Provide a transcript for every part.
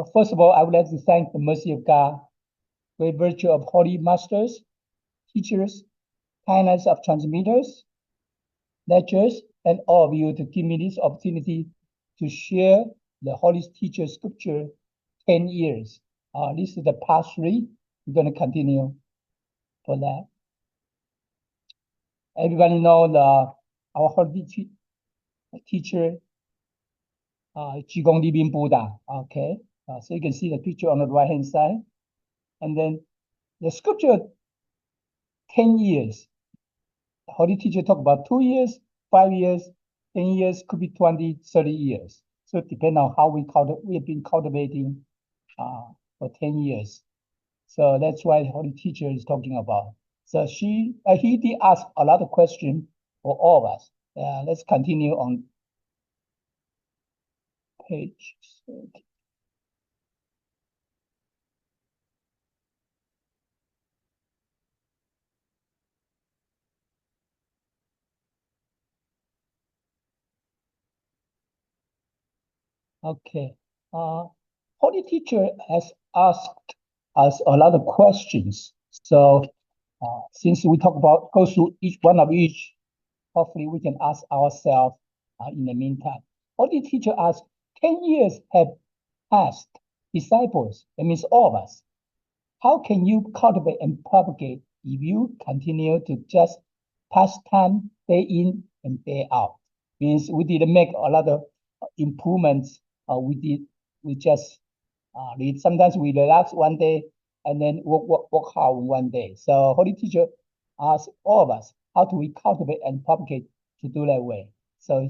So first of all, I would like to thank the mercy of God, great virtue of holy masters, teachers, kindness of transmitters, lecturers, and all of you to give me this opportunity to share the Holy Teacher Scripture 10 years. This is the part 3. We're going to continue for that. Everybody know our Holy Teacher, Qigong Living Buddha. Okay, so you can see the picture on the right-hand side. And then the scripture, 10 years. The Holy Teacher talk about 2 years, 5 years, 10 years, could be 20, 30 years. So it depends on how we have been cultivating for 10 years. So that's why the Holy Teacher is talking about. So he did ask a lot of questions for all of us. Let's continue on page 30. Okay. Holy Teacher has asked us a lot of questions. So since we go through each one of each, hopefully we can ask ourselves in the meantime. Holy Teacher asked, 10 years have passed, disciples, that means all of us. How can you cultivate and propagate if you continue to just pass time day in and day out? Means we didn't make a lot of improvements. We just read. Sometimes we relax one day and then work hard one day. So Holy Teacher asks all of us, how do we cultivate and propagate to do that way? So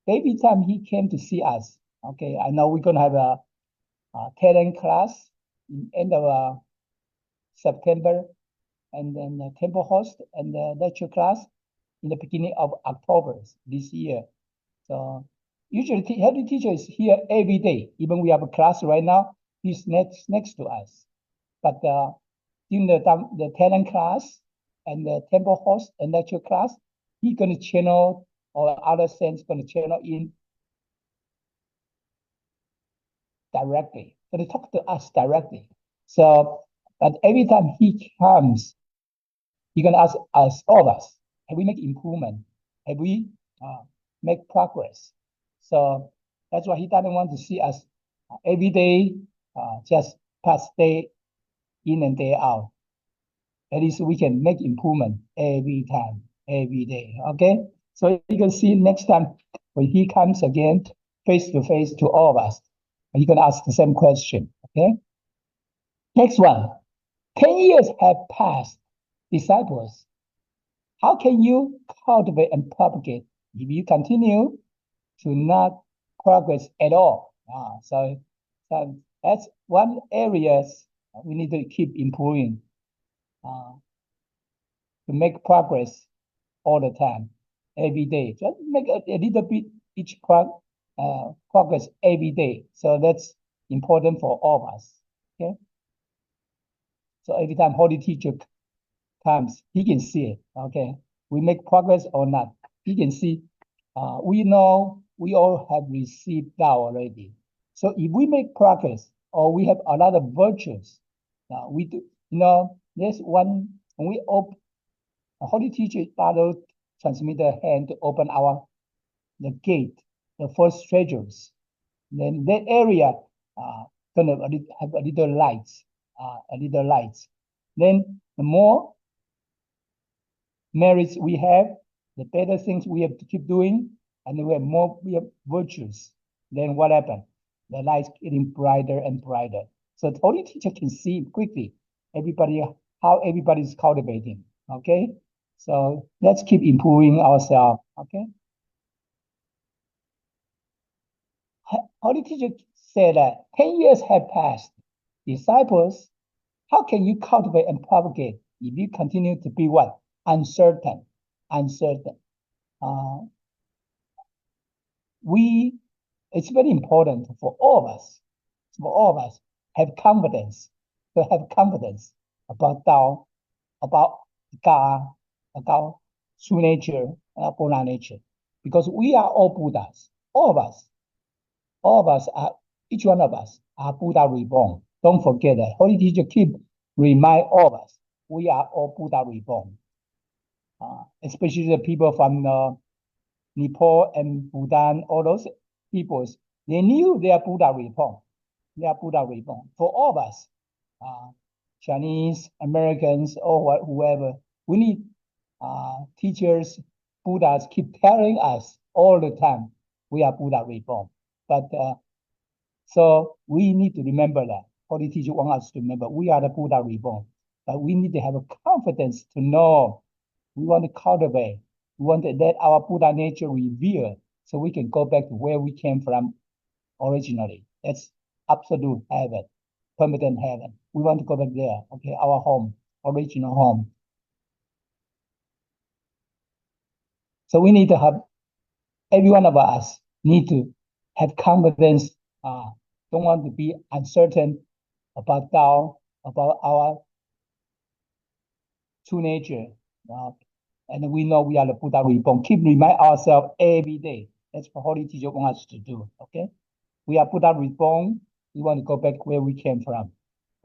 every time he came to see us, okay, I know we're gonna have a talent class in end of September, and then the temple host and the lecture class in the beginning of October this year. So usually Holy Teacher is here every day. Even we have a class right now, he's next to us. But during the talent class and the temple host and lecture class, he's going to channel, or other sense going to channel in directly. So they talk to us directly. So, but every time he comes, he's going to ask us, all of us, have we make improvement? Have we make progress? So that's why he doesn't want to see us every day, just pass day in and day out. At least we can make improvement every time, every day. Okay. So you can see next time when he comes again, face to face to all of us, he can ask the same question. Okay. Next one. 10 years have passed, disciples. How can you cultivate and propagate if you continue to not progress at all? So that's one area we need to keep improving to make progress all the time, every day. Just make a little bit each progress every day. So that's important for all of us. Okay. So every time Holy Teacher comes, he can see it. Okay, we make progress or not. He can see. We know we all have received that already. So if we make progress or we have a lot of virtues, we do. There's one when we open. A Holy Teacher Father transmit the hand to open the gate, the first treasures. Then that area gonna have a little lights, Then the more merits we have, the better things we have to keep doing, and then we have virtues. Then what happened? The lights getting brighter and brighter. So the Holy Teacher can see quickly how everybody's cultivating. Okay, so let's keep improving ourselves. Okay. Holy Teacher said that 10 years have passed. Disciples, how can you cultivate and propagate if you continue to be what? Uncertain. It's very important for all of us, have confidence, about Tao, about God, about true nature, Buddha nature. Because we are all Buddhas. All of us are each one of us are Buddha reborn. Don't forget that. Holy Teacher keep remind all of us, we are all Buddha reborn. Especially the people from Nepal and Bhutan, all those peoples, they knew they are Buddha reborn. They are Buddha reborn. For all of us, Chinese, Americans, or whoever, we need teachers, Buddhas keep telling us all the time, we are Buddha reborn. But so we need to remember that. Holy Teacher wants us to remember we are the Buddha reborn. But we need to have a confidence to know we want to cultivate. We want to let our Buddha nature reveal so we can go back to where we came from originally. That's absolute heaven, permanent heaven. We want to go back there, okay, our home, original home. So we need to have, every one of us need to have confidence, don't want to be uncertain about Tao, about our true nature. And we know we are the Buddha reborn. Keep remind ourselves every day. That's what Holy Teacher wants us to do, okay? We are Buddha reborn. We want to go back where we came from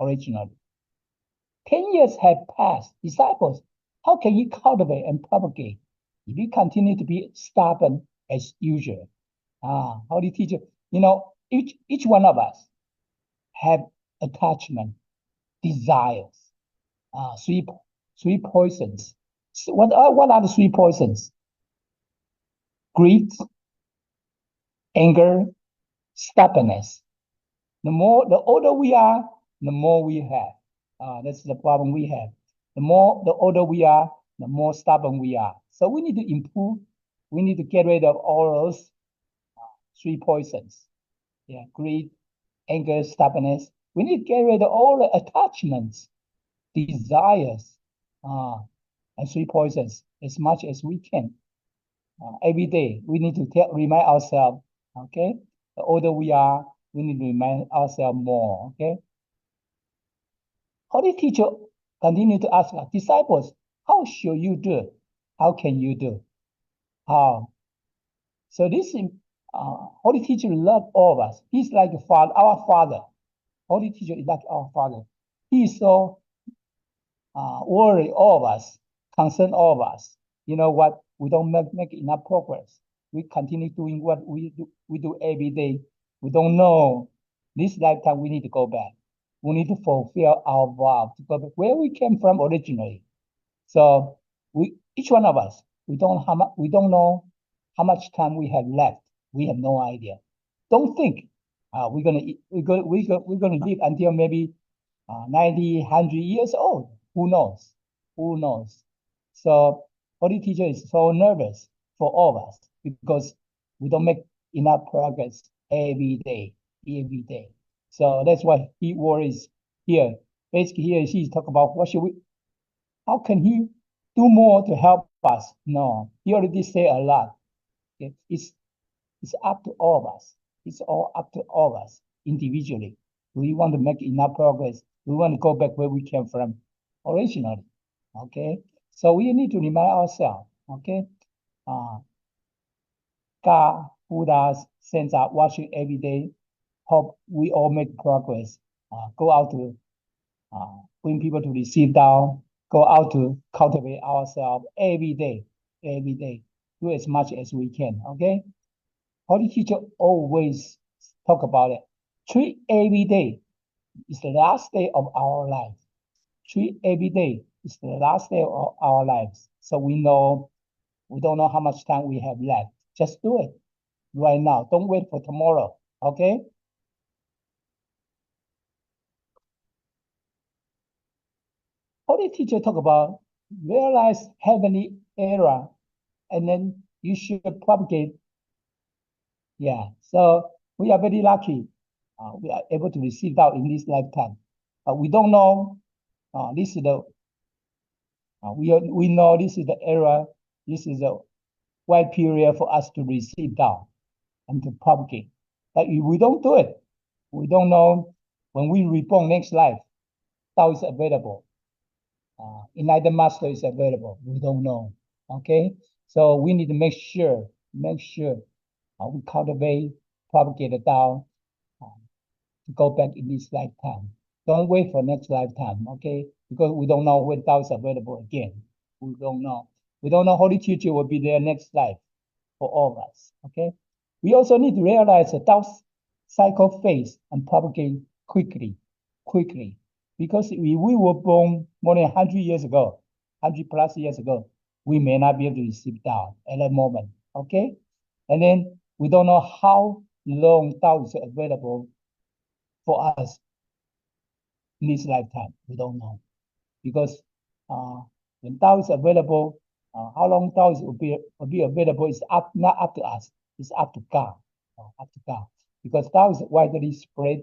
originally. 10 years have passed. Disciples, how can you cultivate and propagate if you continue to be stubborn as usual? Holy Teacher, you know, each one of us have attachment, desires, three poisons. So what are the three poisons? Greed, anger, stubbornness. The older we are, the more we have. That's the problem we have. The older we are, the more stubborn we are. So we need to improve. We need to get rid of all those three poisons. Yeah, greed, anger, stubbornness. We need to get rid of all the attachments, desires, and three poisons as much as we can. Every day, we need to remind ourselves, okay? The older we are, we need to remind ourselves more, okay? Holy Teacher continue to ask us, disciples, how should you do? How can you do? How? So this Holy Teacher loves all of us. He's like a father, our father. Holy Teacher is like our father. He's so worried all of us, concerned all of us. You know what? We don't make enough progress. We continue doing what we do every day. We don't know. This lifetime we need to go back. We need to fulfill our vow to go back where we came from originally. So each one of us, we don't know how much time we have left. We have no idea. Don't think we're gonna live until maybe 90, 100 years old. Who knows? Who knows? So Holy Teacher is so nervous for all of us because we don't make enough progress every day. So that's why he worries here. Basically, here she's talking about how can he do more to help us? No, he already said a lot. Okay? It's up to all of us. It's all up to all of us individually. Do we want to make enough progress? Do we want to go back where we came from originally? Okay, so we need to remind ourselves. Okay, God, Buddhas, saints are watching every day. Hope we all make progress. Go out to bring people to receive Tao. Go out to cultivate ourselves every day. Do as much as we can. Okay. Holy Teacher always talk about it. Treat every day is the last day of our life. Treat every day is the last day of our lives. So we don't know how much time we have left. Just do it right now. Don't wait for tomorrow. Okay? Holy Teacher talk about realize heavenly era, and then you should propagate. Yeah. So we are very lucky. We are able to receive out in this lifetime. But we don't know. This is the we know this is the era. This is a wide period for us to receive Tao and to propagate. But if we don't do it, we don't know when we reborn next life, Tao is available. Enlightened Master is available. We don't know. Okay, so we need to make sure we cultivate, propagate the Tao to go back in this lifetime. Don't wait for next lifetime, okay? Because we don't know when Tao is available again. We don't know. We don't know Holy Teacher will be there next life for all of us, okay? We also need to realize that Tao cycle phase and propagate quickly. Because we were born more than 100 years ago, 100 plus years ago, we may not be able to receive Tao at that moment, okay? And then we don't know how long Tao is available for us in this lifetime. We don't know. Because when Tao is available, how long Tao will be available is not up to us. It's up to God. Up to God. Because Tao is widely spread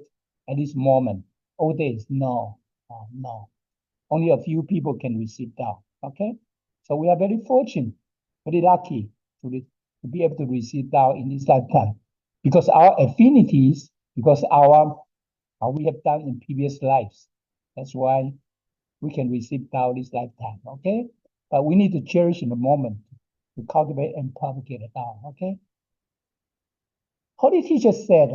at this moment. All days, no. Only a few people can receive Tao. Okay? So we are very fortunate, very lucky to be able to receive Tao in this lifetime. Because our affinities, because we have done in previous lives. That's why we can receive Tao this lifetime, okay? But we need to cherish in the moment to cultivate and propagate the Tao, okay? Holy Teacher said,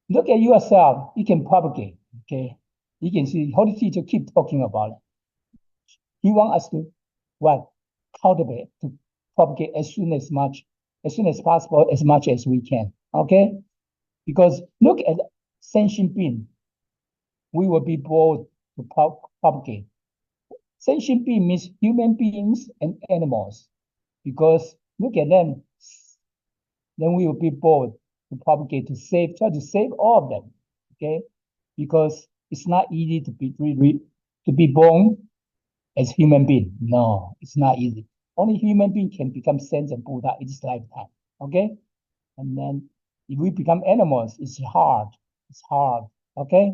look at yourself, you can propagate, okay? You can see Holy Teacher keep talking about it. He wants us to what? Cultivate, to propagate as soon as possible, as much as we can, okay? Because look at sentient being. We will be born to propagate. Sentient being means human beings and animals. Because look at them, then we will be born to propagate, try to save all of them. Okay? Because it's not easy to be born as human being. No, it's not easy. Only human being can become saints and Buddha in this lifetime. Okay? And then if we become animals, it's hard. It's hard. Okay?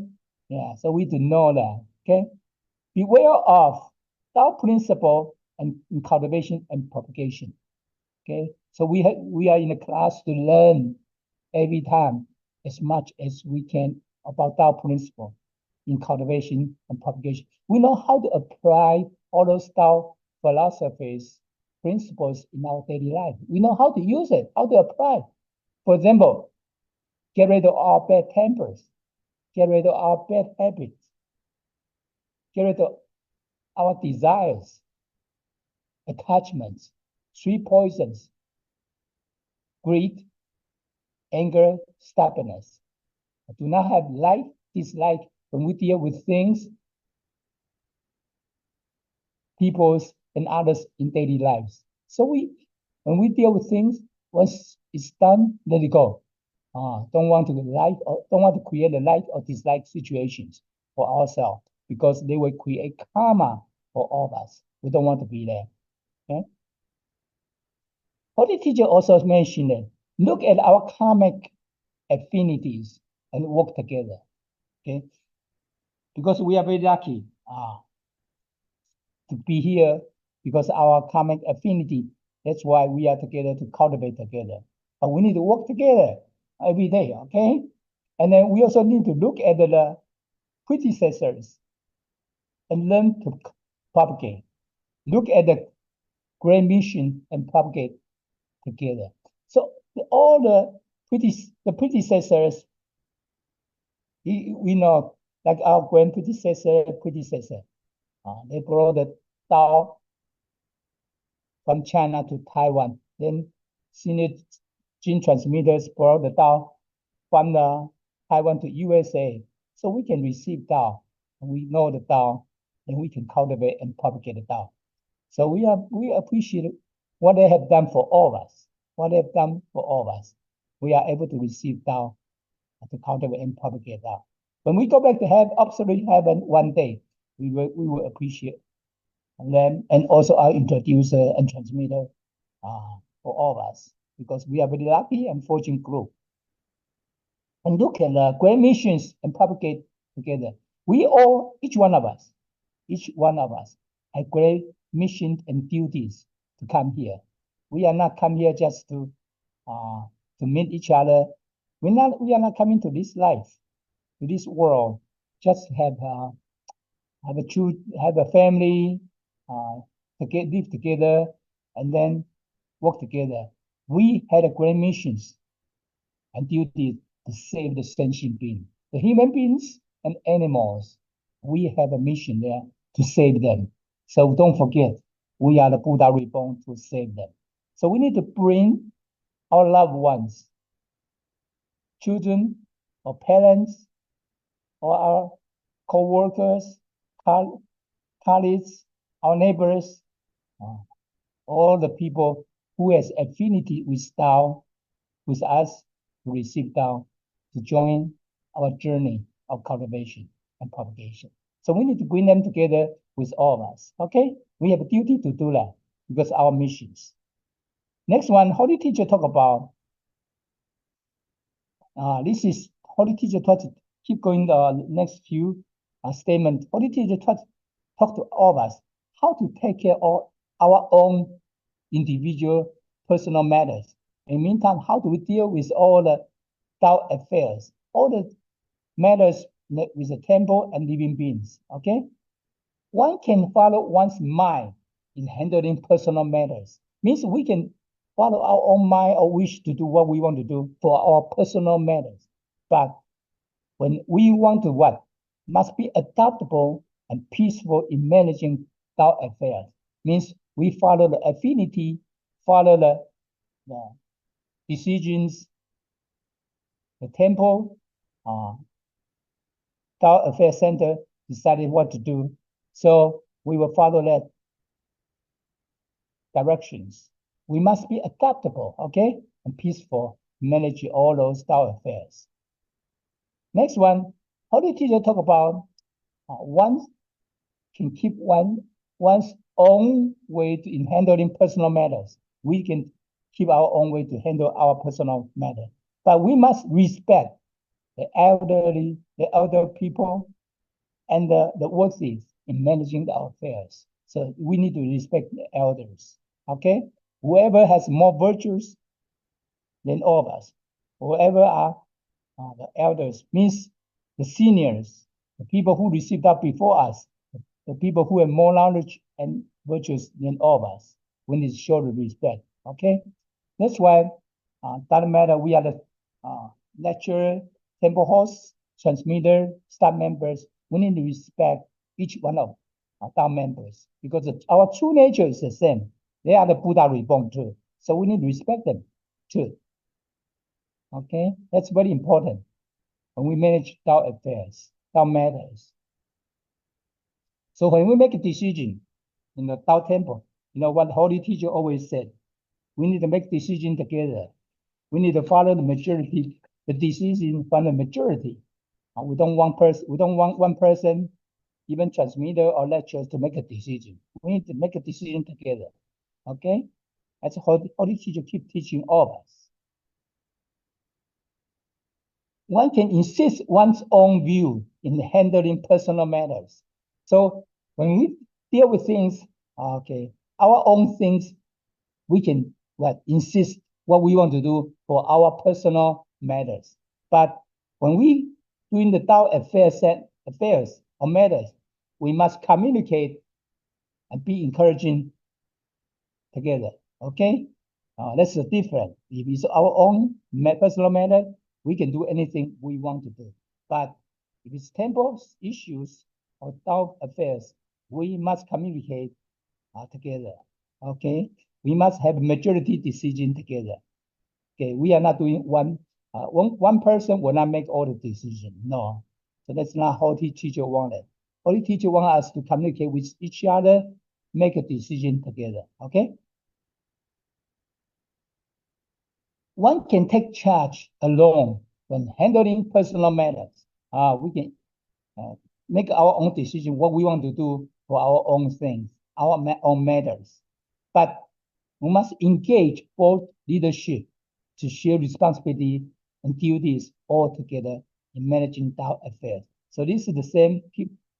Yeah, so we need to know that. Okay? Beware of Tao principle and in cultivation and propagation. Okay? So we are in a class to learn every time as much as we can about Tao principle in cultivation and propagation. We know how to apply all those Tao philosophies, principles in our daily life. We know how to use it, how to apply. For example, get rid of our bad tempers, get rid of our bad habits, get rid of our desires, attachments, 3 poisons, greed, anger, stubbornness. Do not have dislike when we deal with things, peoples, and others in daily lives. So when we deal with things, once it's done, let it go. Don't want to create a like or dislike situations for ourselves because they will create karma for all of us. We don't want to be there. Okay? Holy Teacher also mentioned that look at our karmic affinities and work together. Okay? Because we are very lucky to be here because our karmic affinity. That's why we are together to cultivate together. But we need to work together every day, okay? And then we also need to look at the predecessors and learn to propagate. Look at the great mission and propagate together. So all the predecessors, we know, like our grand predecessor, they brought the Tao from China to Taiwan. Then senior gene transmitters brought the Tao from Taiwan to USA. So we can receive Tao, and we know the Tao, and we can cultivate and propagate the Tao. So we appreciate what they have done for all of us. What they have done for all of us. We are able to receive Tao to cultivate and propagate Tao. When we go back to absolute heaven one day, we will appreciate them and also our introducer and transmitter for all of us because we are very lucky and fortunate group. And look at the great missions and propagate together. Each one of us have great missions and duties to come here. We are not come here just to meet each other. We are not coming to this life, to this world, just have a family, live together, and then work together. We had a great missions and duty to save the sentient being. the human beings and animals. We have a mission there to save them. So don't forget, we are the Buddha reborn to save them. So we need to bring our loved ones, children, or parents, or our co-workers, colleagues, our neighbors, all the people who has affinity with Tao, with us, to receive Tao, to join our journey of cultivation and propagation. So we need to bring them together with all of us, okay? We have a duty to do that because our missions. Next one, Holy Teacher talk about, this is Holy Teacher talk to keep going the next few statements. Holy Teacher talk to all of us how to take care of our own individual personal matters. In the meantime, how do we deal with all the Tao affairs, all the matters with the temple and living beings, okay? One can follow one's mind in handling personal matters. Means we can follow our own mind or wish to do what we want to do for our personal matters. But when we want to what? Must be adaptable and peaceful in managing Tao affairs. Means we follow the affinity, follow the decisions, the temple, Tao Affairs Center decided what to do. So we will follow that directions. We must be adaptable, okay, and peaceful, manage all those Tao affairs. Next one, Holy Teacher talk about one can keep one's own way in handling personal matters. We can keep our own way to handle our personal matter, but we must respect the elderly, the elder people, and the worthies in managing our affairs. So we need to respect the elders, okay? Whoever has more virtues than all of us, whoever are the elders, means the seniors, the people who received that before us, the people who have more knowledge and virtues than all of us. We need to show the respect, okay? That's why, doesn't matter, we are the lecturer, temple hosts, transmitter, staff members, we need to respect each one of our Tao members because our true nature is the same. They are the Buddha reborn too. So we need to respect them too. Okay, that's very important when we manage Tao affairs, Tao matters. So when we make a decision in the Tao temple, you know what Holy Teacher always said, we need to make decision together. We need to follow the majority, the decision from the majority. We don't want one person, even transmitter or lecturers, to make a decision. We need to make a decision together. Okay? That's how Holy Teacher keep teaching all of us. One can insist one's own view in handling personal matters. So when we deal with things, okay, our own things, we can insist what we want to do for our personal matters. But when we doing the Tao affairs or matters, we must communicate and be encouraging together. Okay, that's the difference. If it's our own personal matter, we can do anything we want to do. But if it's temple issues or Tao affairs, we must communicate together. Okay, we must have majority decision together. Okay, we are not doing one person will not make all the decision. No, so that's not how the teacher wanted. Holy Teacher want us to communicate with each other, make a decision together. Okay. One can take charge alone when handling personal matters. We can make our own decision, what we want to do for our own things, our own matters. But we must engage both leadership to share responsibility and duties all together in managing Tao affairs. So this is the same,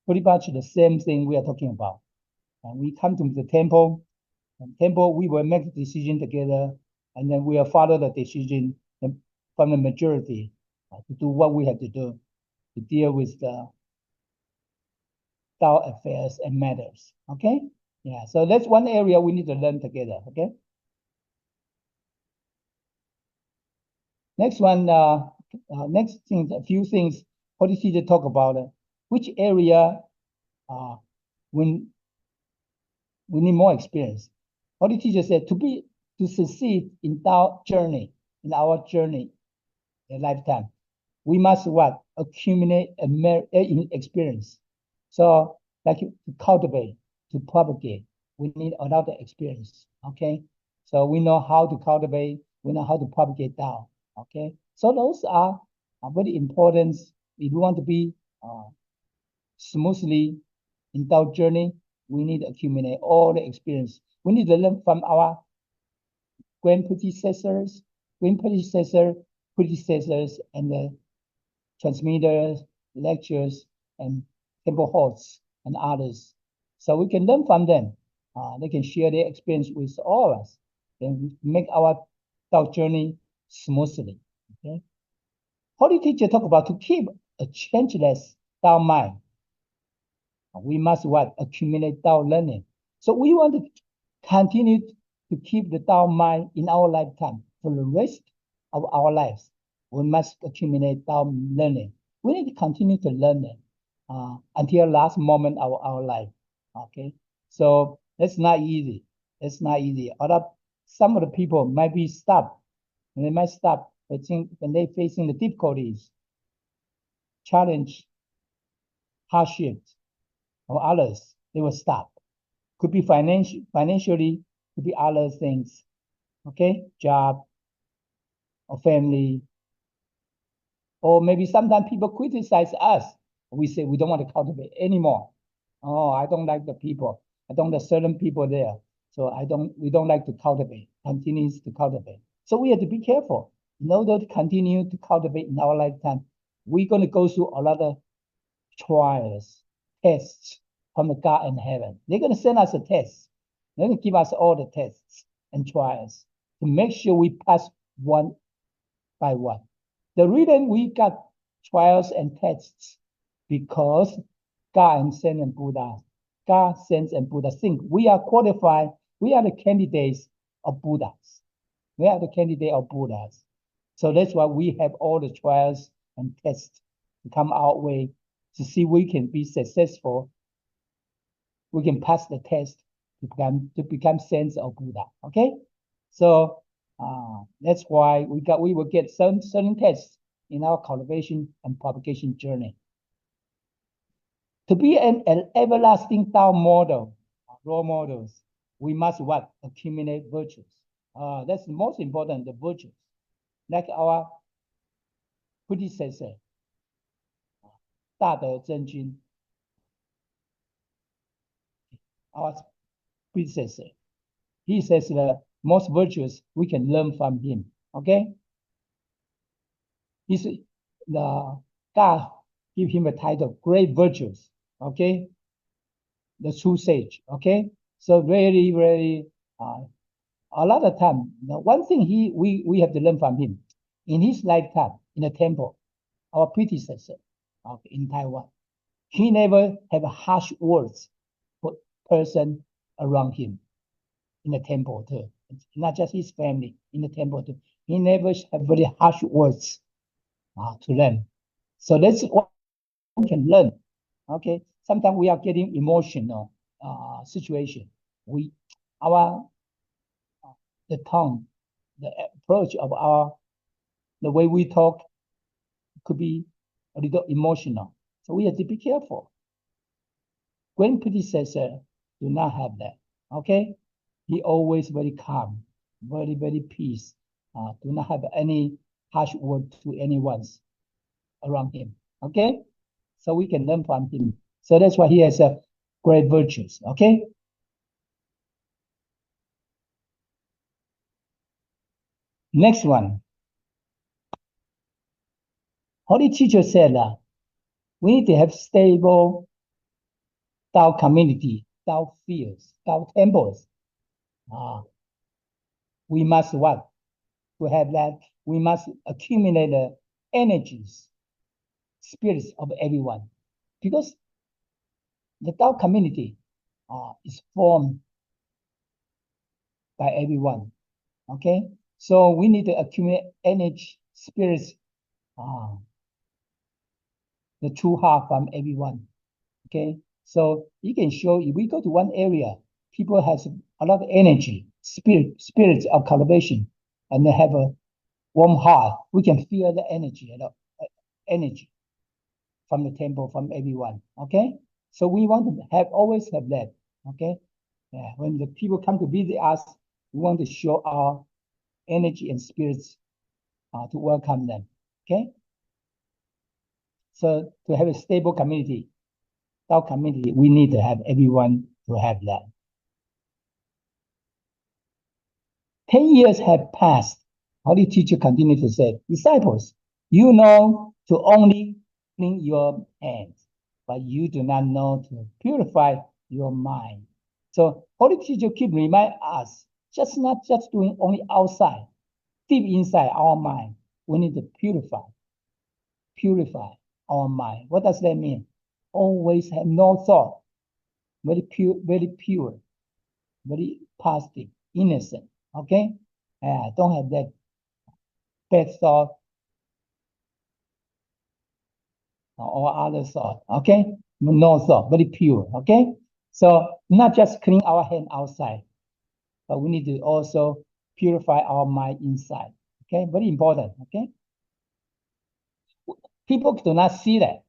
pretty much the same thing we are talking about. And we come to the temple, we will make the decision together, and then we will follow the decision from the majority to do what we have to do to deal with the Tao affairs and matters. Okay? Yeah, so that's one area we need to learn together. Okay? Next one, next thing, a few things Holy teacher talk about which area when we need more experience. Holy teacher said to succeed in our journey, in lifetime, we must what? Accumulate experience. So like to cultivate, to propagate, we need a lot of experience. Okay. So we know how to cultivate, we know how to propagate down. Okay. So those are very important if we want to be smoothly in our journey. We need to accumulate all the experience. We need to learn from our predecessors, and the transmitters, lectures, and temple hosts and others. So we can learn from them. They can share their experience with all of us and make our journey smoothly. Okay. Holy teacher talk about to keep a changeless Tao mind. We must what? Accumulate Tao learning. So we want to continue to keep the Tao mind in our lifetime for the rest of our lives. We must accumulate Tao learning. We need to continue to learn it until last moment of our life. Okay, so that's not easy. It's not easy. Some of the people might be stopped. They might stop when they facing the difficulties, challenge, hardships, or others. They will stop. Could be financially, could be other things. Okay, job or family, or maybe sometimes people criticize us. We say we don't want to cultivate anymore. Oh, I don't like the people. I don't like certain people there. So we don't like to cultivate, continues to cultivate. So we have to be careful. In order to continue to cultivate in our lifetime, we're going to go through a lot of trials, tests from the God in heaven. They're going to send us a test. They're going to give us all the tests and trials to make sure we pass one by one. The reason we got trials and tests because God and Saint and Buddha, God, Saints and Buddha think we are qualified. We are the candidates of Buddhas. We are the candidate of Buddhas. So that's why we have all the trials and tests to come our way to see we can be successful. We can pass the test to become saints of Buddha. Okay, so that's why we will get certain tests in our cultivation and propagation journey. To be an everlasting Tao model, role models, we must what? Accumulate virtues. That's the most important, the virtues. Like our predecessor, 大德真君, our predecessor. He says the most virtuous we can learn from him. Okay? He's the God give him a title, great virtues. Okay? The true sage. Okay? So very, very a lot of time. One thing we have to learn from him. In his lifetime, in the temple, our predecessor in Taiwan, he never have harsh words for person around him in the temple too. It's not just his family, in the temple too. He never have very harsh words to them. So that's what we can learn. Okay, sometimes we are getting emotional situation. The tongue, the approach of the way we talk could be a little emotional. So we have to be careful. Grand predecessor do not have that. Okay, he always very calm, very, very peace. Do not have any harsh word to anyone around him. Okay, so we can learn from him. So that's why he has great virtues. Okay. Next one. Holy teacher said we need to have stable Tao community, Tao fields, Tao temples. We must what? To have that, we must accumulate the energies, spirits of everyone. Because the Tao community is formed by everyone. Okay? So we need to accumulate energy, spirits the true heart from everyone. Okay, so you can show if we go to one area, people has a lot of energy, spirits of collaboration, and they have a warm heart. We can feel the energy, energy from the temple, from everyone. Okay, so we want to always have that. Okay, yeah. When the people come to visit us, we want to show our energy and spirits to welcome them. Okay, so to have a stable community, our community, we need to have everyone to have that. 10 years have passed. Holy teacher continued to say, disciples, you know to only clean your hands, but you do not know to purify your mind. So Holy teacher keep remind us, not just doing only outside, deep inside our mind, we need to purify our mind. What does that mean? Always have no thought, very pure, very positive, innocent. Okay, don't have that bad thought or other thought. Okay, no thought, very pure. Okay, so not just clean our hand outside, but we need to also purify our mind inside. Okay, very important. Okay, people do not see that.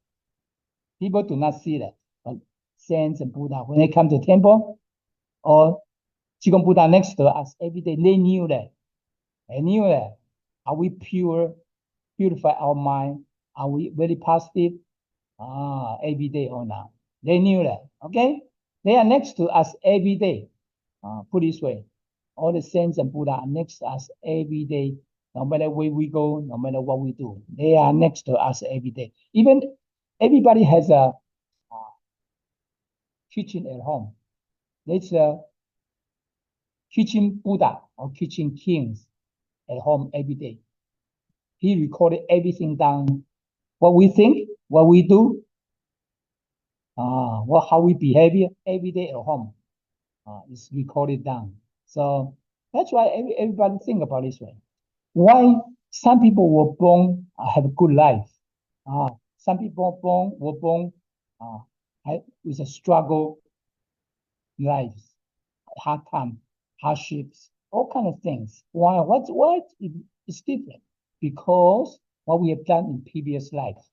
People do not see that. But saints and Buddha, when they come to temple or Qigong Buddha next to us every day, they knew that. They knew that. Are we purify our mind? Are we very positive? Every day or not? They knew that. Okay? They are next to us every day. Put this way. All the saints and Buddha are next to us every day. No matter where we go, no matter what we do. They are next to us every day. Even everybody has a kitchen at home. There's a kitchen Buddha or kitchen kings at home every day. He recorded everything down. What we think, what we do, how we behave every day at home is recorded down. So that's why everybody think about this way. Why some people were born have a good life. Some people were born with a struggle lives, hard time, hardships, all kind of things. Why? What is different? Because what we have done in previous lives.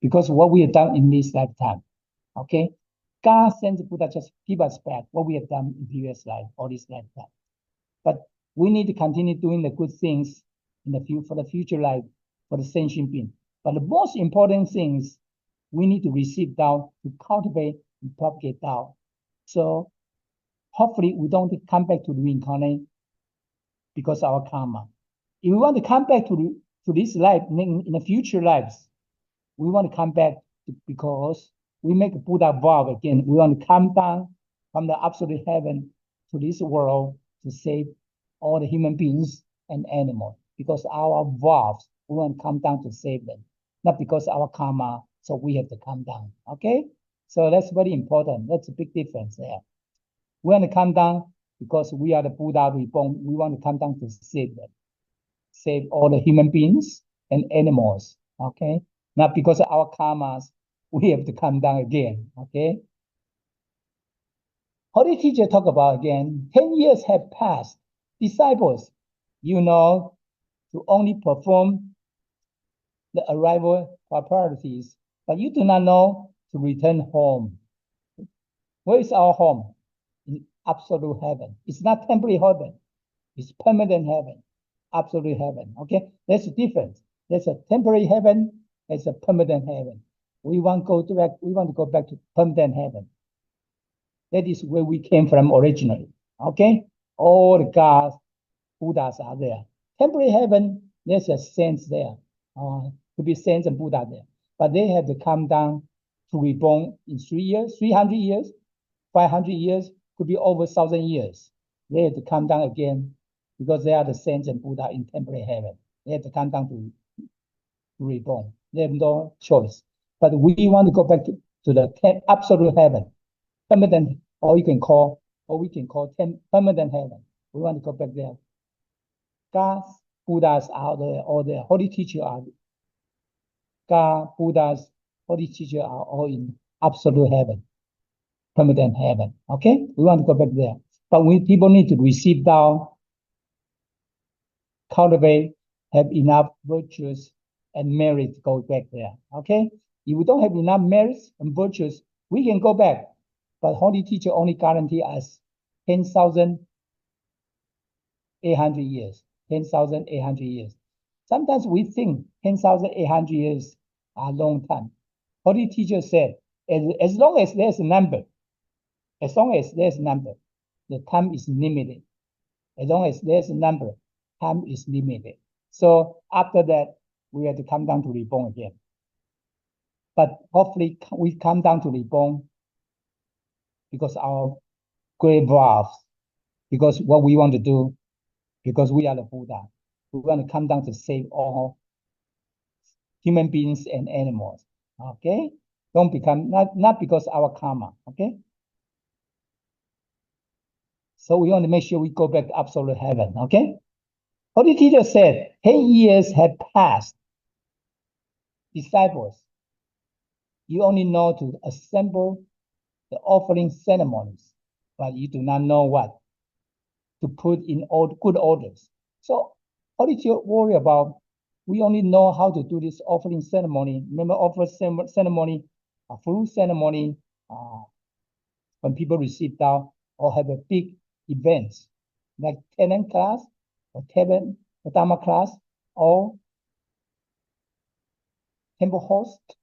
Because what we have done in this lifetime. Okay? God sends Buddha just give us back what we have done in previous life or this lifetime. But we need to continue doing the good things in for the future life, for the sentient being. But the most important things we need to receive down to cultivate and propagate down. So hopefully we don't come back to reincarnate because of our karma. If we want to come back to this life in the future lives, we want to come back because we make a Buddha vow again. We want to come down from the absolute heaven to this world to save all the human beings and animals. Because our vows, we want to come down to save them. Not because of our karma, so we have to come down. Okay? So that's very important. That's a big difference there. We want to come down because we are the Buddha reborn. We want to come down to save them. Save all the human beings and animals. Okay? Not because of our karmas, we have to come down again. Okay? Holy teacher talk about again, 10 years have passed. Disciples, you know, to only perform the arrival preparations, but you do not know to return home. Where is our home? In absolute heaven. It's not temporary heaven. It's permanent heaven. Absolute heaven. Okay? That's the difference. There's a temporary heaven. There's a permanent heaven. We want to go back to permanent heaven. That is where we came from originally. Okay? All the gods, Buddhas are there. Temporary heaven, there's a saints there. To be saints and Buddha there. But they have to come down to reborn in 3 years, 300 years, 500 years, could be over 1,000 years. They have to come down again because they are the saints and Buddha in temporary heaven. They have to come down to reborn. They have no choice. But we want to go back to the absolute heaven, permanent, or we can call permanent heaven. We want to go back there. Gods, Buddhas are there, all there. Holy teachers are there. God, Buddhas, holy teachers are all in absolute heaven, permanent heaven. Okay, we want to go back there, but people need to receive down, cultivate, have enough virtues and merit to go back there. Okay, if we don't have enough merits and virtues, we can go back, but holy teacher only guarantee us 10,800 years. 10,800 years. Sometimes we think 10,800 years are a long time. Holy teacher said, as long as there's a number, as long as there's a number, the time is limited. As long as there's a number, time is limited. So after that, we have to come down to reborn again. But hopefully we come down to reborn because our great vows, because what we want to do, because we are the Buddha. We want to come down to save all human beings and animals. Okay? Don't become, not because our karma. Okay? So we want to make sure we go back to absolute heaven. Okay? Holy teacher said, 10 years have passed. Disciples, you only know to assemble the offering ceremonies, but you do not know what to put in all good orders. So Holy teacher worry about, we only know how to do this offering ceremony. Remember, offering ceremony, a fruit ceremony, when people receive down or have a big event, like tenant class or Dharma class or temple host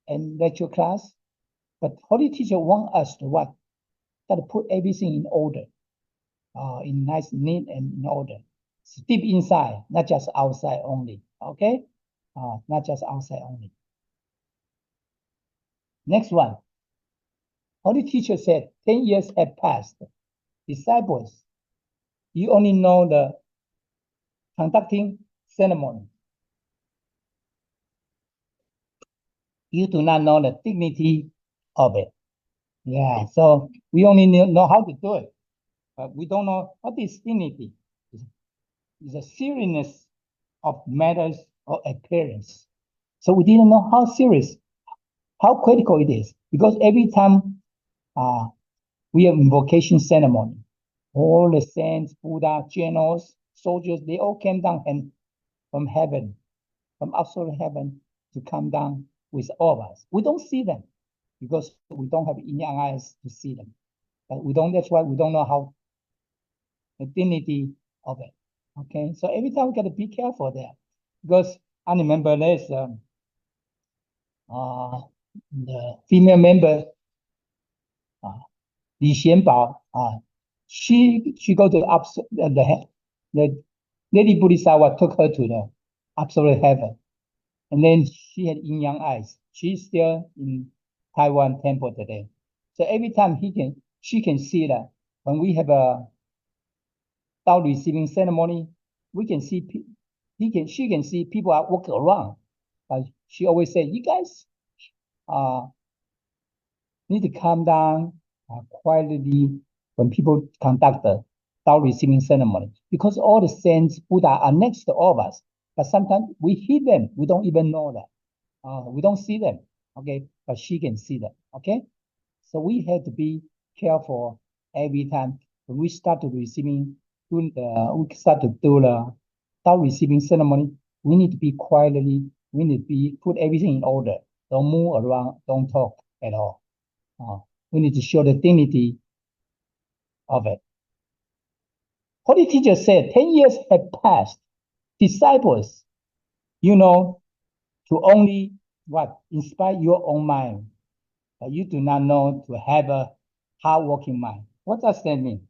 and lecture class. But Holy teacher want us to what? Got to put everything in order, in nice, neat, and in order. Deep inside, not just outside only. Okay, not just outside only. Next one. Holy teacher said, 10 years have passed. Disciples, you only know the conducting ceremony. You do not know the dignity of it. Yeah, so we only know how to do it, but we don't know what is dignity. It's a seriousness of matters of appearance. So we didn't know how serious, how critical it is, because every time we have invocation ceremony, all the saints, Buddha, generals, soldiers, they all came down and from heaven, from absolute heaven, to come down with all of us. We don't see them because we don't have young eyes to see them. But we don't, that's why we don't know how the dignity of it. Okay, so every time we got to be careful there, because I remember there's the female member, ZhiShan, she go to the Lady Bodhisattva took her to the absolute heaven, and then she had yin yang eyes. She's still in Taiwan temple today. So every time she can see that when we have a Dao receiving ceremony, we can see she can see people are walking around. But she always say, you guys need to calm down quietly when people conduct the Dao receiving ceremony, because all the saints, Buddha are next to all of us. But sometimes we hear them, we don't even know that. We don't see them, okay? But she can see them, okay? So we have to be careful every time when we start to we start to do the Dao receiving ceremony. We need to be quietly. We need to put everything in order. Don't move around. Don't talk at all. We need to show the dignity of it. Holy teacher said, 10 years have passed. Disciples, you know, to only what? Inspire your own mind. But you do not know to have a hard-working mind. What does that mean?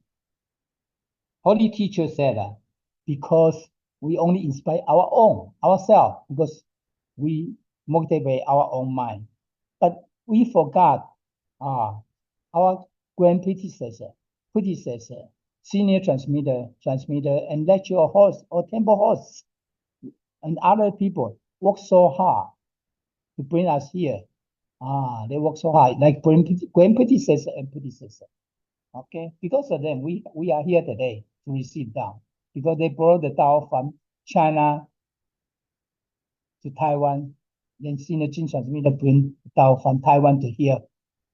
Holy teacher said that because we only inspire ourselves, because we motivate our own mind. But we forgot our grand predecessor, senior transmitter, and lecturer host or temple hosts, and other people work so hard to bring us here. They work so hard, like grand predecessor and predecessor. Okay, because of them, we are here today to receive Dao, because they brought the Dao from China to Taiwan then senior Jin transmitter bring Tao from Taiwan to here.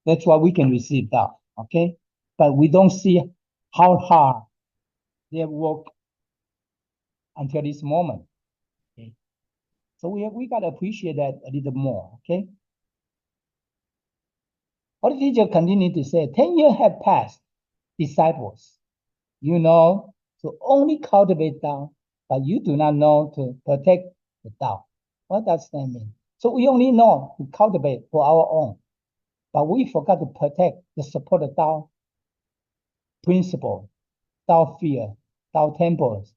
That's why we can receive Tao, okay? But we don't see how hard they have worked until this moment. Okay? So we gotta appreciate that a little more, okay? What the teacher continued to say, 10 years have passed, disciples, you know, to only cultivate Tao, but you do not know to protect the Tao. What does that mean? So we only know to cultivate for our own, but we forgot to protect the support of Tao principle, Tao fear, Tao temples,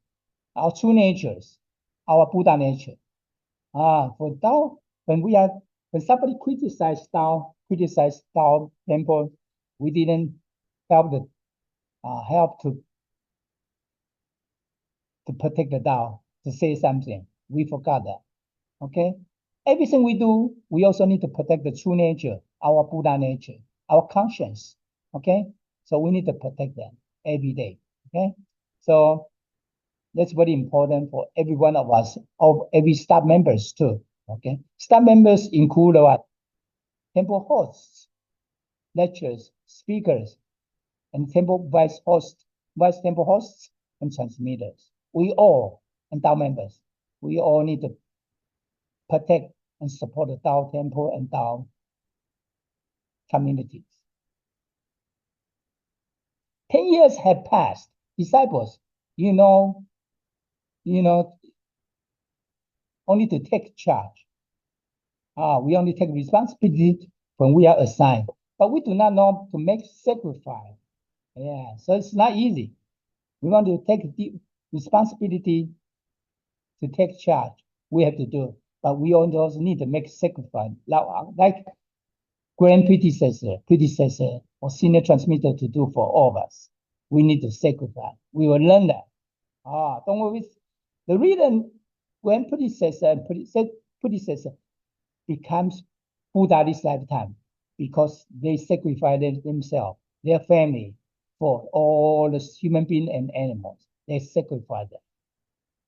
our true natures, our Buddha nature. For Tao, when somebody criticized Tao temple, we didn't help to protect the Tao, to say something. We forgot that. Okay? Everything we do, we also need to protect the true nature, our Buddha nature, our conscience. Okay? So we need to protect them every day. Okay? So that's very important for every one of us, of every staff members too. Okay? Staff members include what? Temple hosts, lecturers, speakers, and temple vice temple hosts, and transmitters. We all, and Tao members, we all need to protect and support the Tao temple and Tao communities. 10 years have passed. Disciples, you know, only to take charge. We only take responsibility when we are assigned, but we do not know to make sacrifice. Yeah, so it's not easy. We want to take the responsibility to take charge. We have to do, but we also need to make sacrifice. Like grand predecessor, or senior transmitter to do for all of us. We need to sacrifice. We will learn that. Don't worry. The reason grand predecessor and predecessor becomes Buddha this lifetime, because they sacrifice themselves, their family, for all the human beings and animals. They sacrifice them.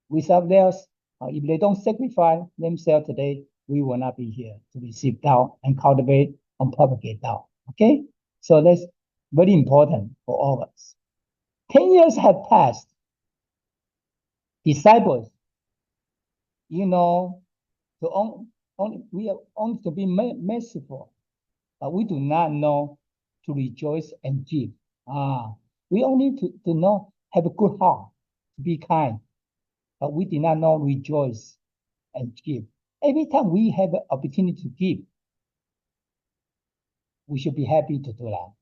Without theirs, if they don't sacrifice themselves today, we will not be here to receive Tao and cultivate and propagate Tao. Okay? So that's very important for all of us. 10 years have passed. Disciples, you know, we are only to be merciful, but we do not know to rejoice and give. We only to know, have a good heart, to be kind, but we did not know rejoice and give. Every time we have an opportunity to give, we should be happy to do that.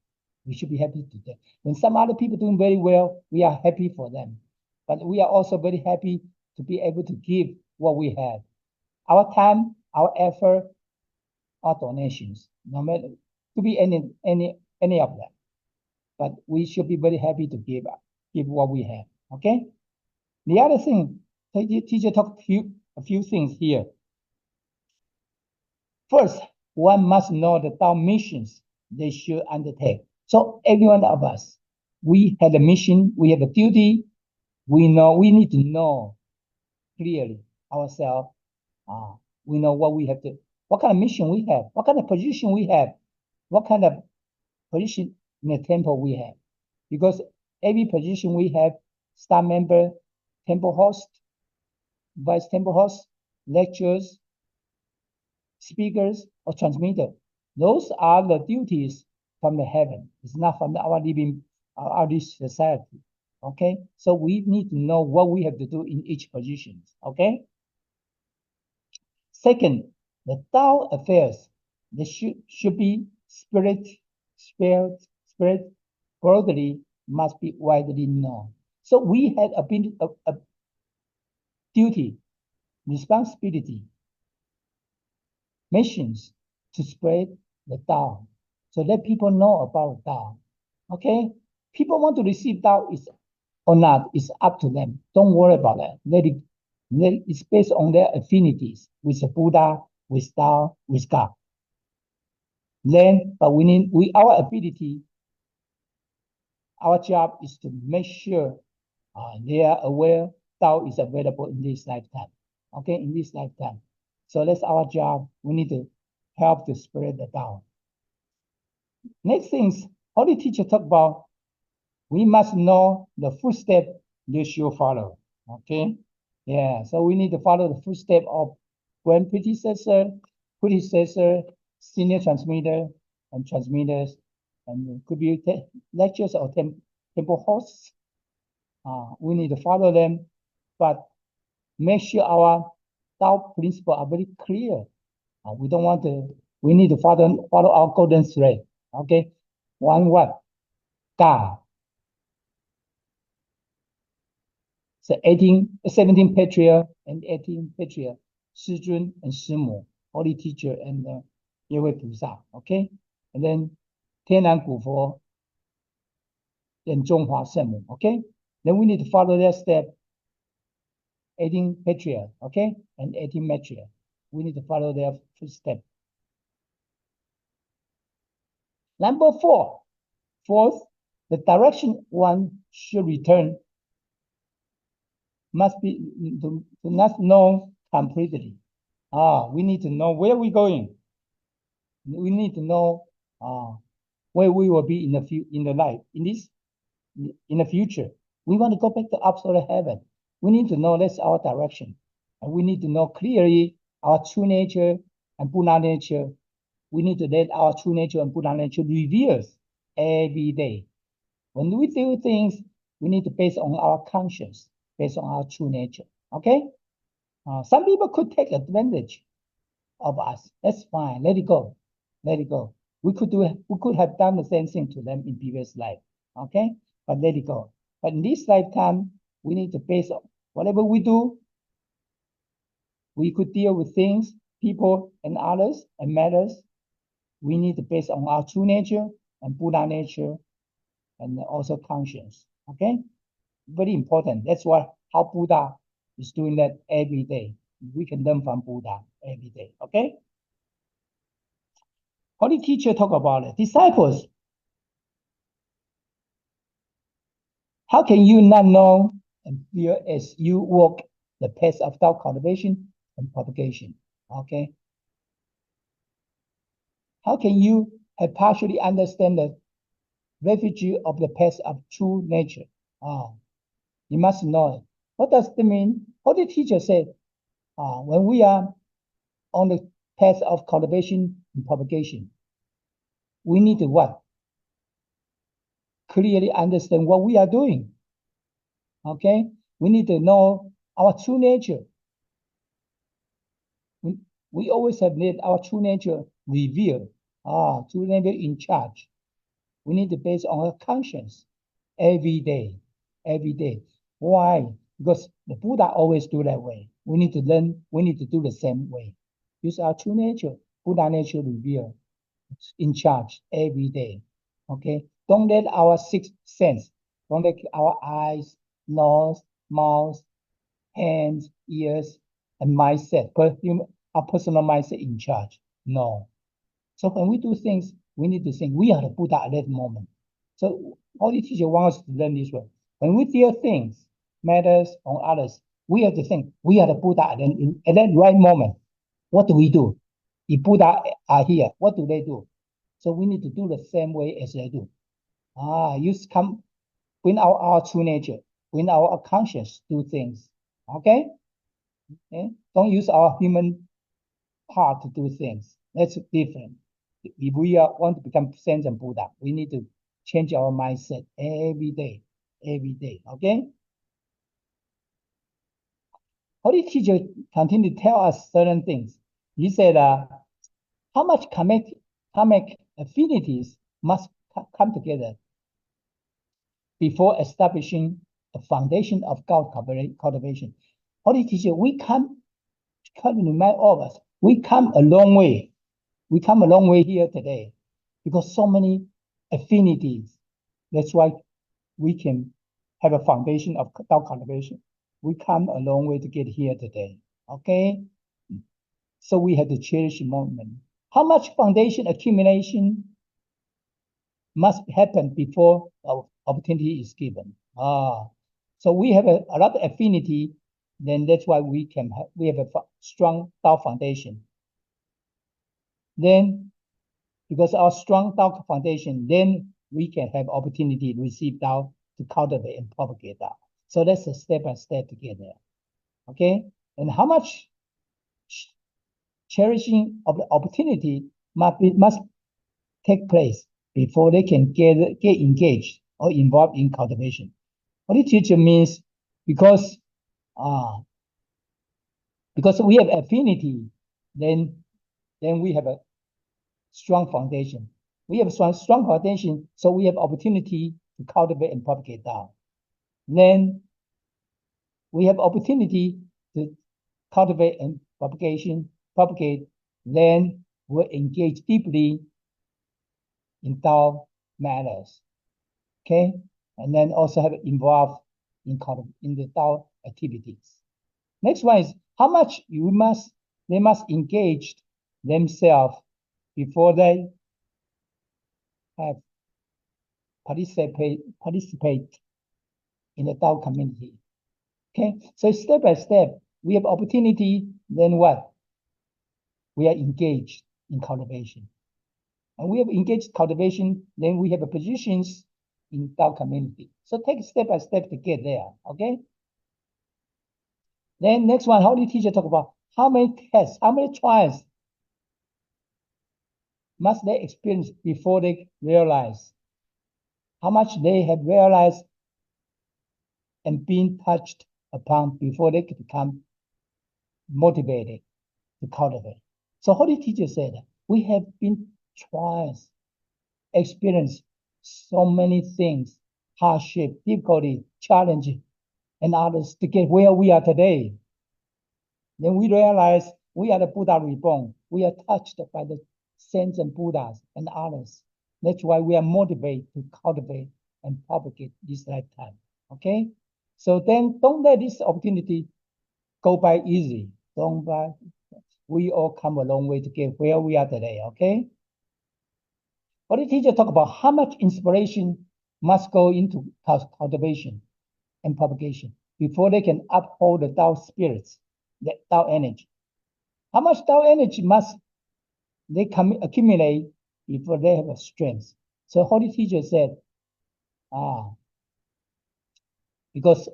We should be happy to do that. When some other people doing very well, we are happy for them. But we are also very happy to be able to give what we have. Our time, our effort, our donations, no matter to be any of them. But we should be very happy to give what we have. Okay? The other thing, teacher talked a few things here. First, one must know the Tao missions they should undertake. So every one of us, we have a mission, we have a duty. We need to know clearly ourselves. We know what kind of mission we have, what kind of position we have, what kind of position in the temple we have. Because every position we have, staff member, temple host, vice temple host, lecturers, speakers, or transmitter. Those are the duties from the heaven. It's not from our living, our society. Okay, so we need to know what we have to do in each position. Okay. Second, the Tao affairs, they should be spirit broadly must be widely known. So we had a duty, responsibility, missions to spread the Tao, so let people know about Tao. Okay, people want to receive Tao or not, it's up to them. Don't worry about that. It's based on their affinities with the Buddha, with Tao, with God. Then, but our ability, our job is to make sure they are aware Tao is available in this lifetime. Okay, in this lifetime. So that's our job. We need to help to spread the Tao. Next things, Holy Teacher talk about, we must know the footstep they should follow. Okay? Yeah, so we need to follow the footstep of grand predecessor, senior transmitter, and transmitters, and it could be lectures or temple hosts. We need to follow them, but make sure our Tao principles are very clear. We don't want to, we need to follow our golden thread. Okay? One what? God. So 17 patriarch and 18 patriarch, 师尊 and 师母, Holy Teacher and 耶惠菩萨. Okay? And then 天然古佛 and 中华圣母. Okay? Then we need to follow that step. 18 patriarch, okay? And 18 matriarch. We need to follow their footsteps. Number fourth, the direction one should return must not know completely. We need to know where we're going. We need to know where we will be in the future. We want to go back to absolute heaven. We need to know that's our direction. And we need to know clearly our true nature and Buddha nature. We need to let our true nature and Buddha nature reveal every day. When we do things, we need to base on our conscience, based on our true nature. Okay? Some people could take advantage of us. That's fine. Let it go. Let it go. We could have done the same thing to them in previous life. Okay? But let it go. But in this lifetime, we need to base on whatever we do. We could deal with things, people, and others, and matters. We need to base on our true nature and Buddha nature, and also conscience. Okay? Very important. That's how Buddha is doing that every day. We can learn from Buddha every day. Okay? Holy Teacher talk about it. Disciples, how can you not know and feel as you walk the path of Tao cultivation and propagation? Okay? How can you have partially understand the refuge of the path of true nature? You must know it. What does it mean? Holy Teacher said, when we are on the path of cultivation and propagation, we need to what? Clearly understand what we are doing. Okay? We need to know our true nature. We always have let our true nature revealed. True nature in charge. We need to base on our conscience every day. Every day. Why? Because the Buddha always do that way. We need to learn, we need to do the same way. Use our true nature, Buddha nature revealed in charge every day. Okay? Don't let our sixth sense, don't let our eyes, nose, mouth, hands, ears, and mindset, our personal mindset in charge. No. So when we do things, we need to think we are the Buddha at that moment. So Holy Teacher wants us to learn this way. When we feel things, matters on others, we have to think we are the Buddha at that right moment. What do we do? If Buddha are here, what do they do? So we need to do the same way as they do. Bring out our true nature, bring our conscience, do things. Okay? Don't use our human heart to do things. That's different. If we want to become saints and Buddha, we need to change our mindset every day. Every day. Okay? Holy Teacher continued to tell us certain things. He said, how much karmic affinities must come together before establishing a foundation of God cultivation. Holy Teacher, we come to remind all of us, we come a long way. We come a long way here today because so many affinities. That's why we can have a foundation of Tao cultivation. We come a long way to get here today. Okay? So we have to cherish the moment. How much foundation accumulation must happen before our opportunity is given? So we have a lot of affinity then that's why we have a strong Tao foundation. Then, because our strong Tao foundation, then we can have opportunity to receive Tao, to cultivate and propagate Tao. So that's a step-by-step to get there. Okay? And how much cherishing of the opportunity must take place before they can get engaged or involved in cultivation. Holy teacher means because we have affinity, then we have a strong foundation. We have a strong foundation, so we have opportunity to cultivate and propagate Tao. Then we have opportunity to cultivate and propagate. Then we'll engage deeply in Tao matters. Okay, and then also have involved in the Tao activities. Next one is how much they must engage themselves before they have participate in the Tao community. Okay, so step by step, we have opportunity, then what? We are engaged in cultivation. And we have engaged cultivation, then we have a positions in Tao community. So take step by step to get there, okay? Then next one, Holy Teacher talk about how many tests, how many trials must they experience before they realize how much they have realized and been touched upon before they could become motivated to cultivate. So Holy Teacher said, we have been trials, experienced so many things, hardship, difficulty, challenge, and others to get where we are today. Then we realize we are the Buddha reborn. We are touched by the saints and Buddhas and others. That's why we are motivated to cultivate and propagate this lifetime. Okay? So then don't let this opportunity go by easy. We all come a long way to get where we are today. Okay? But the teacher talk about how much inspiration must go into cultivation and propagation before they can uphold the Tao spirits, the Tao energy. How much Tao energy must they accumulate before they have a strength? So Holy Teacher said, because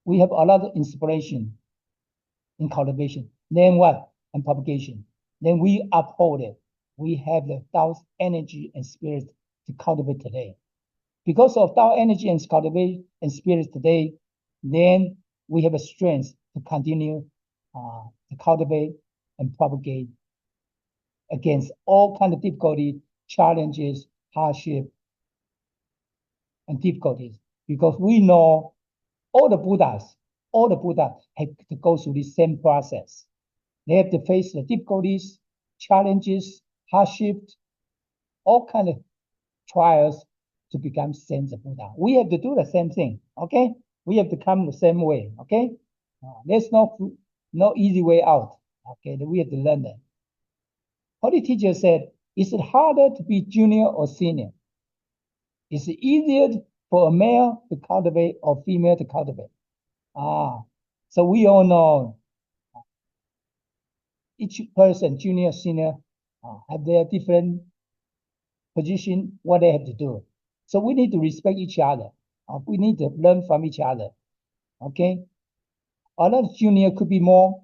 we have a lot of inspiration in cultivation, then what? And propagation. Then we uphold it. We have the Tao's energy and spirit to cultivate today. Because of Tao energy and cultivate and spirit today, then we have a strength to continue to cultivate and propagate against all kinds of difficulty, challenges, hardship, and difficulties. Because we know all the Buddhas have to go through the same process. They have to face the difficulties, challenges, hardships, all kinds of trials to become saints of Buddha. We have to do the same thing, okay? We have to come the same way, okay? There's no easy way out, okay? We have to learn that. Holy Teacher said, is it harder to be junior or senior? Is it easier for a male to cultivate or female to cultivate? So we all know each person, junior, senior, have their different position, what they have to do. So we need to respect each other. We need to learn from each other. Okay? A lot of junior could be more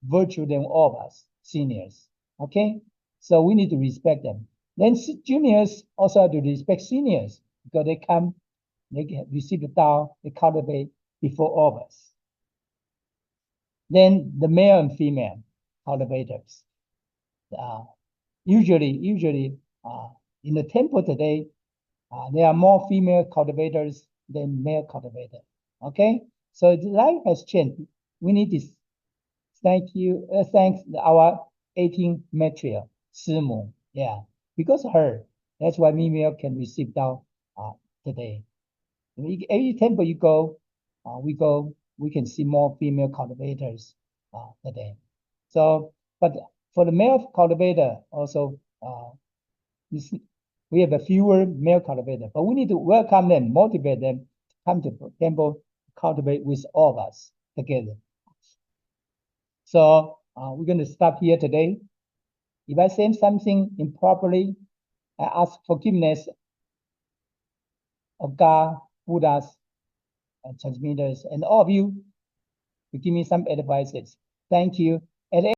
virtual than all of us, seniors. Okay? So we need to respect them. Then juniors also have to respect seniors because they receive the Tao, they cultivate before all of us. Then the male and female cultivators. Usually in the temple today, there are more female cultivators than male cultivators. Okay, so the life has changed. We need to thanks our 18th matriarch, Simu. Yeah, because of her, that's why female can receive Tao today. Every temple you go, we can see more female cultivators today. So, but for the male cultivator also, we have a fewer male cultivators, but we need to welcome them, motivate them to come to the temple, cultivate with all of us together. So we're going to stop here today. If I say something improperly, I ask forgiveness of God, Buddhas, and transmitters, and all of you to give me some advices. Thank you. At